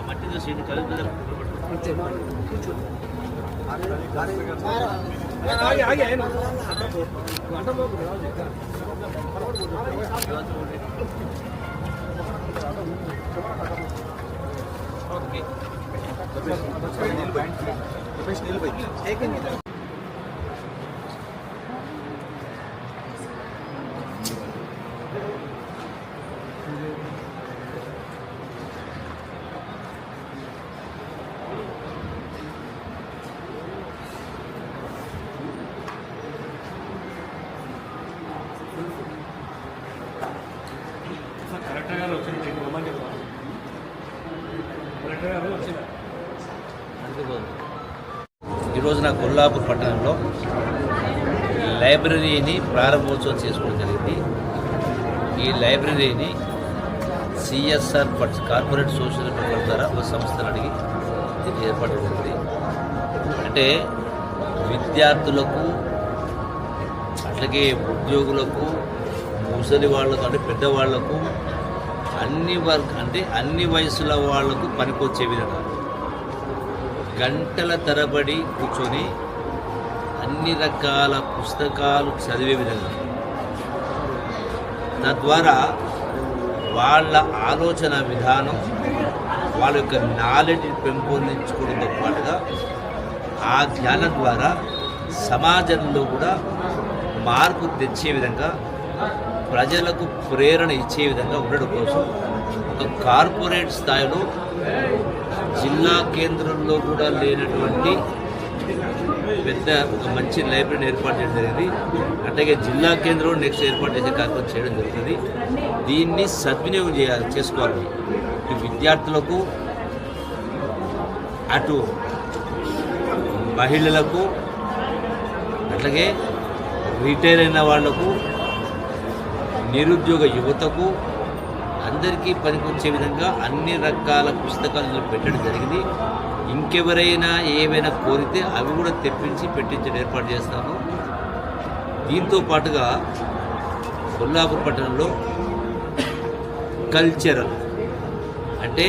మట్టిలో సీటు కలుపుదల ఈరోజున కొల్లాపూర్ పట్టణంలో లైబ్రరీని ప్రారంభోత్సవం చేసుకోవడం జరిగింది. ఈ లైబ్రరీని CSR funds corporate social fund ద్వారా ఒక సంస్థను అడిగి దీన్ని ఏర్పాటు జరిగింది. అంటే విద్యార్థులకు అట్లాగే ఉద్యోగులకు ముసలి వాళ్లకు అంటే పెద్దవాళ్లకు అన్ని వయసుల వాళ్లకు పనికొచ్చే విధంగా గంటల తరబడి కూర్చొని అన్ని రకాల పుస్తకాలు చదివే విధంగా తద్వారా వాళ్ళ ఆలోచన విధానం వాళ్ళ యొక్క నాలెడ్జ్ పెంపొందించుకోవడంతో పాటుగా ఆ జ్ఞానం ద్వారా సమాజంలో కూడా మార్పు తెచ్చే విధంగా ప్రజలకు ప్రేరణ ఇచ్చే విధంగా ఉండడం కోసం ఒక కార్పొరేట్ స్థాయిలో జిల్లా కేంద్రంలో కూడా లేనటువంటి పెద్ద ఒక మంచి లైబ్రరీని ఏర్పాటు చేయడం జరిగింది. అట్లాగే జిల్లా కేంద్రంలో నెక్స్ట్ ఏర్పాటు చేసే కార్యక్రమం చేయడం జరుగుతుంది. దీన్ని సద్వినియోగం చేసుకోవాలి. ఈ విద్యార్థులకు అటు మహిళలకు అట్లాగే రిటైర్ అయిన వాళ్లకు నిరుద్యోగ యువతకు అందరికీ పనికొచ్చే విధంగా అన్ని రకాల పుస్తకాలను పెట్టడం జరిగింది. ఇంకెవరైనా ఏమైనా కోరితే అవి కూడా తెప్పించి పెట్టించడం ఏర్పాటు చేస్తాము. దీంతో పాటుగా కొల్లాపూర్ పట్టణంలో కల్చరల్ అంటే